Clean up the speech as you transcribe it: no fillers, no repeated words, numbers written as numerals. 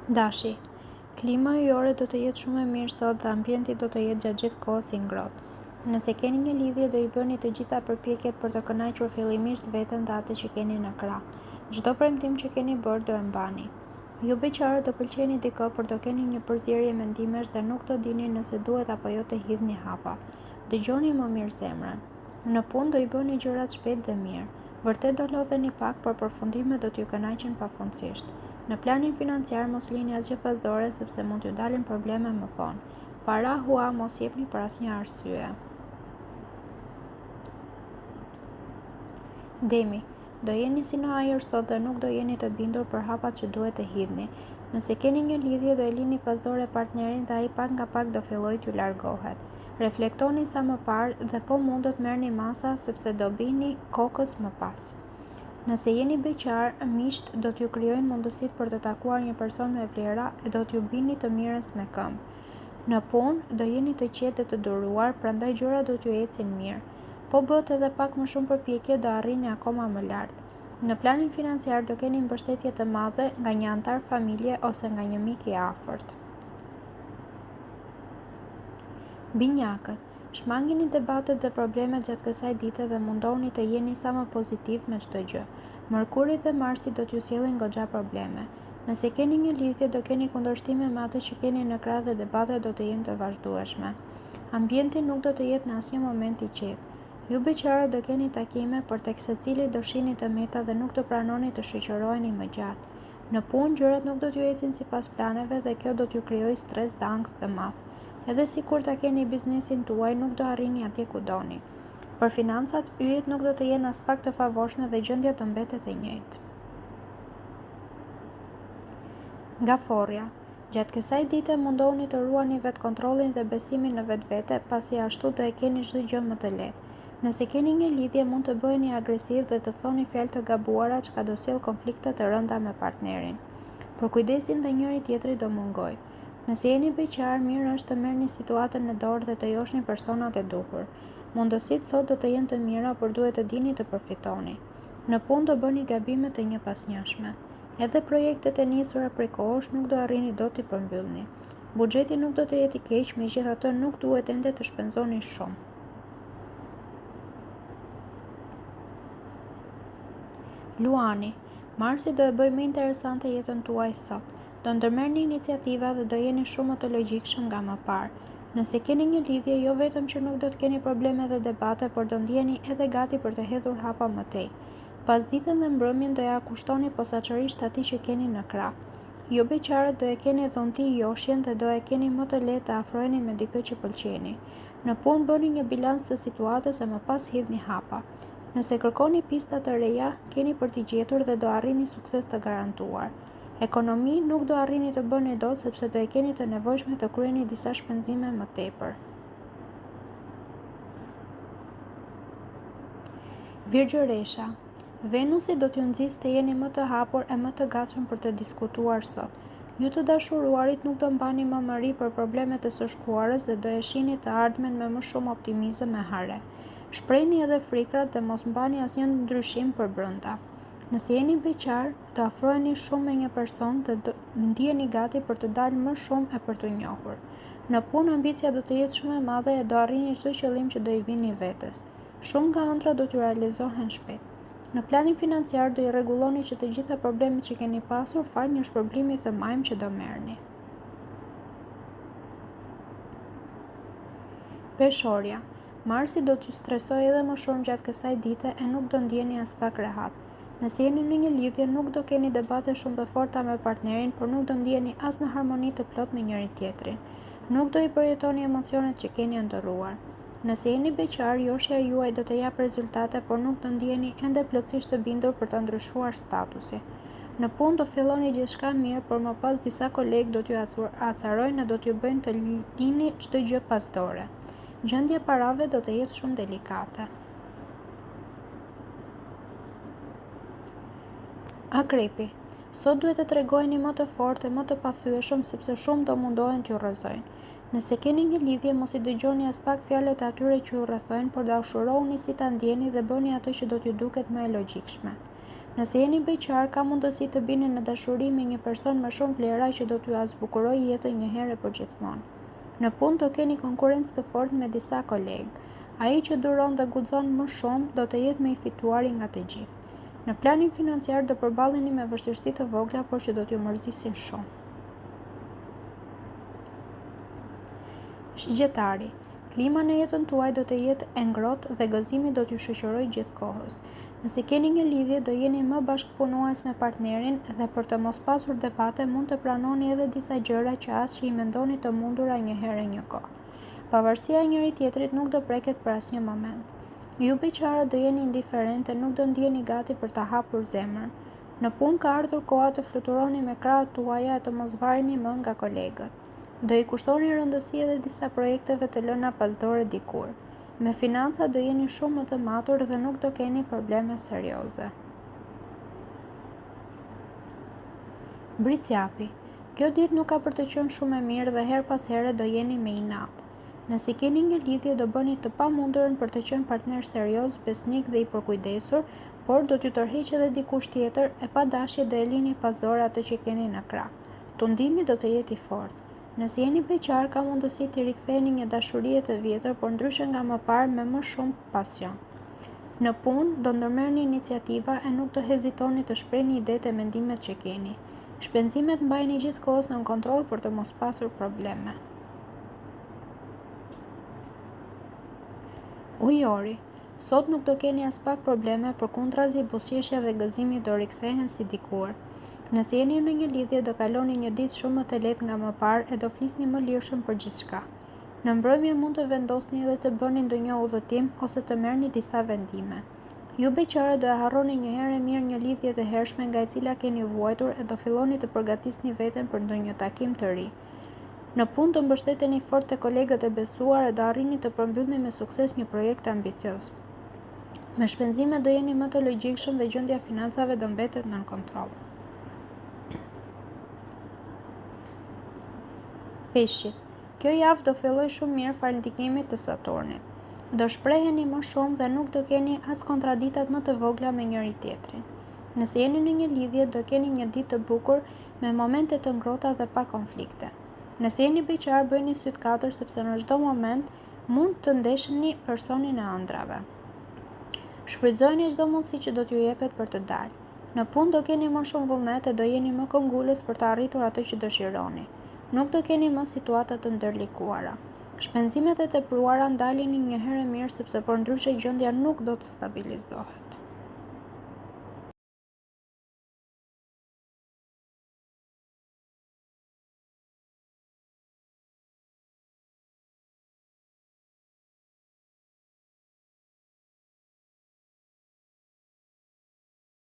Dashi, klima yjore do të jetë shumë e mirë sot dhe ambienti do të jetë gjatë gjithë kohës i ngrohtë. Nëse keni një lidhje, do i bëni të gjitha përpjekjet për të kënaqur fillimisht veten dhe atë që keni në krah. Çdo premtim që keni bërë do e mbani. Ju beqarët do pëlqeni dikë, por do keni një përzierje mendimesh dhe nuk do dini nëse duhet apo jo të hidhni hapa. Dëgjoni më mirë zemrën. Në punë do i bëni gjërat shpejt dhe mirë. Vërtet do lodheni pak, por përfundimet do t'ju kënaqen pafundësisht. Në planin financiar mos lini asgjë pas dore sepse mund t'ju dalin probleme më vonë. Para hua mos jepni për asnjë arsye. Demi, do jeni si në ajër sot dhe nuk do jeni të bindur për hapat që duhet të hidhni. Nëse keni një lidhje, do e lini pas dore partnerin dhe ai pak nga pak do fillojë t'ju largohet. Reflektoni sa më parë dhe po mundot merrni masa sepse do bini kokës më pas. Nëse jeni beqar, miqt do t'ju krijojnë mundësitë për të takuar një person me vlera e do t'ju bini të mirës me këmbë. Në punë do jeni të qetë dhe të duruar, prandaj gjërat do t'ju ecin mirë. Po bëhet edhe pak më shumë përpjekje do arrini akoma më lart. Në planin financiar do keni mbështetje të madhe nga një antar familje ose nga një mik i afërt. Binjakët, shmangini debatet dhe problemet gjatë kësaj dite dhe mundohuni të jeni sa më pozitiv me çdo gjë. Mërkuri dhe Marsi do t'ju sjellin goxha probleme. Nëse keni një lidhje, do keni kundërshtime me atë që keni në krah dhe debatet do të jenë të vazhdueshme. Ambienti nuk do të jetë në asnjë moment i qetë. Ju beqarët do keni takime, por tek secili do shihni të meta dhe nuk do pranoni të shoqëroheni më gjatë. Në punë gjërat nuk do t'ju ecin sipas planeve dhe kjo do t'ju krijojë stres dhe ankth të madh. Edhe si kur ta keni biznesin tuaj, nuk do arrini atje ku doni. Për financat, yjet nuk do të jenë as pak të favorshme dhe gjendja të mbetet e njëjtë. Nga forja, gjatë kësaj dite mundohuni të ruani vetkontrollin dhe besimin në vetvete, pasi ashtu do e keni çdo gjë më të lehtë. Nëse keni një lidhje, mund të bëheni agresiv dhe të thoni fjalë të gabuara çka do sjell konflikte të rënda me partnerin. Por kujdesin dhe njëri tjetri do mungojë. Nëse jeni beqar, mirë është të merrni situatën në dorë dhe të joshni personat e duhur. Mundësitë sot do të jenë të mira, por duhet të dini të përfitoni. Në punë do bëni gabime të njëpasnjëshme. Edhe projektet e nisura prej kohësh nuk do arrini dot t'i përmbyllni. Buxheti nuk do të jetë i keq, megjithatë nuk duhet ende të shpenzoni shumë. Luani, Marsi do e bëjë më interesante jetën tuaj sot. Do ndërmerrni iniciativa dhe do jeni shumë më të logjikshëm nga më parë. Nëse keni një lidhje, jo vetëm që nuk do të keni probleme dhe debate, por do ndjeni edhe gati për të hedhur hapa më tej. Pasditën dhe mbrëmjen do ja kushtoni posaçërisht atij që keni në krah. Ju beqarët do e keni dhunti joshjen dhe do e keni më të lehtë të afroheni me dikë që pëlqeni. Në punë bëni një bilans të situatës e më pas hidhni hapa. Nëse kërkoni pista të reja, keni për t'i gjetur dhe do arrini sukses të garantuar. Ekonomi nuk do arrini të bëni dot sepse do e keni të nevojshme të kryeni disa shpenzime më tepër. Virgjëresha, Venusi do t'ju nxjisë të jeni më të hapur e më të gatshëm për të diskutuar sot. Ju të dashuruarit nuk do mbani mëmëri për problemet e së shkuarës dhe do e shihni të ardhmen me më shumë optimizëm e hare. Shprehni edhe frikrat dhe mos mbani asnjë ndryshim për brenda. Nëse jeni beqar, do afroheni shumë me një person dhe do ndjeni gati për të dalë më shumë e për të njohur. Në punë ambicia do të jetë shumë e madhe e do arrini çdo qëllim që do i vini vetes. Shumë nga ëndra do t'ju realizohen shpejt. Në planin financiar do i rregulloni që të gjitha problemet që keni pasur fal një shpërblimi të majm që do merrni. Peshorja, Marsi do t'ju stresojë edhe më shumë gjatë kësaj dite e nuk do ndjeni as pak rehat. Nëse jeni në një lidhje, nuk do keni debate shumë të forta me partnerin, por nuk do ndjeni as në harmoni të plot me njëri tjetrin. Nuk do i përjetoni emocionet që keni ndërruar. Nëse jeni beqar, joshja juaj do të japë rezultate, por nuk do ndjeni ende plotësisht të bindur për të ndryshuar statusi. Në punë do filloni gjithçka mirë, por më pas disa kolegë do t'ju acarojnë e do t'ju bëjnë të lini çdo gjë pas dore. Gjendja parave do të jetë shumë delikate. Akrepi, sot duhet të tregojeni më të fortë e më të pathyeshëm sepse shumë do mundohen t'ju rrezojnë. Nëse keni një lidhje, mos i dëgjoni as pak fjalët e atyre që ju rrethojnë, por dashurohuni si ta ndjeni dhe bëni atë që do t'ju duket më e logjikshme. Nëse jeni beqar, ka mundësi të bini në dashuri me një person me shumë vlera që do t'ju azbukurojë jetën një herë për gjithmonë. Në punë do keni konkurrencë të fortë me disa kolegë. Ai që duron dhe guxon më shumë do të jetë më i fituari nga të gjithë. Në planin financiar do përballeni me vështirësi të vogla, por që do t'ju mërzisin shumë. Shigjetari. Klima në jetën tuaj do të jetë e ngrohtë dhe gëzimi do t'ju shoqërojë gjithkohës. Nëse keni një lidhje, do jeni më bashkëpunues me partnerin dhe për të mos pasur debate mund të pranoni edhe disa gjëra që as që i mendoni të mundura një herë një kohë. Pavarësia e njëri tjetrit nuk do preket për asnjë moment. Ju beqarët do jeni indiferentë e nuk do ndjeni gati për ta hapur zemrën. Në punë ka ardhur koha të fluturoni me krahët tuaja e të mos vareni më nga kolegët. Do i kushtoni rëndësi edhe disa projekteve të lëna pasdore dikur. Me financa do jeni shumë më të matur dhe nuk do keni probleme serioze. Bricjapi. Kjo ditë nuk ka për të qenë shumë e mirë dhe her pas here do jeni me inat. Nëse keni një lidhje do bëni të pamundurën për të qenë partner serioz, besnik dhe i përkujdesur, por do t'ju tërheqë edhe dikush tjetër e pa dashje do e lini pasdore atë që keni në krah. Tundimi do të jetë i fortë. Nëse jeni beqar, ka mundësi të riktheni një dashuri të vjetër, por ndryshe nga më parë me më shumë pasion. Në punë do ndërmerrni iniciativa e nuk do hezitoni të shprehni idetë e mendimet që keni. Shpenzimet mbajini gjithkohës në kontroll për të mos pasur probleme. Ujori. Sot nuk do keni as pak probleme, përkundrazi buzëqeshja dhe gëzimi do rikthehen si dikur. Nëse jeni në një lidhje, do kaloni një ditë shumë më të lehtë nga më parë e do flisni më lirshëm për gjithçka. Në mbrëmje mund të vendosni edhe të bëni ndonjë udhëtim ose të merrni disa vendime. Ju beqarë do e harroni një herë mirë një lidhje të hershme nga e cila keni vuajtur e do filloni të përgatisni veten për ndonjë takim të ri. Në punë do mbështeteni fort te kolegët e besuar e do arrini të përmbyllni me sukses një projekt ambicioz. Me shpenzime do jeni më të logjikshëm dhe gjendja e financave do mbetet nën kontroll. Peshqit. Kjo javë do filloj shumë mirë fal ndikimit të Saturnit. Do shpreheni më shumë dhe nuk do keni as kontraditat më të vogla me njëri tjetrin. Nëse jeni në një lidhje, do keni një ditë të bukur me momente të ngrohta dhe pa konflikte. Nëse jeni beqar, bëjni syt katër sepse në çdo moment mund të ndeshni personin e ëndrave. Shfrytëzojeni çdo mundësi që do t'ju jepet për të dalë. Në punë do keni më shumë vullnet e do jeni më këmbgulës për të arritur atë që dëshironi. Nuk do keni më situata të ndërlikuara. Shpenzimet e tepruara ndalini një herë mirë sepse përndryshe gjendja nuk do të stabilizohet.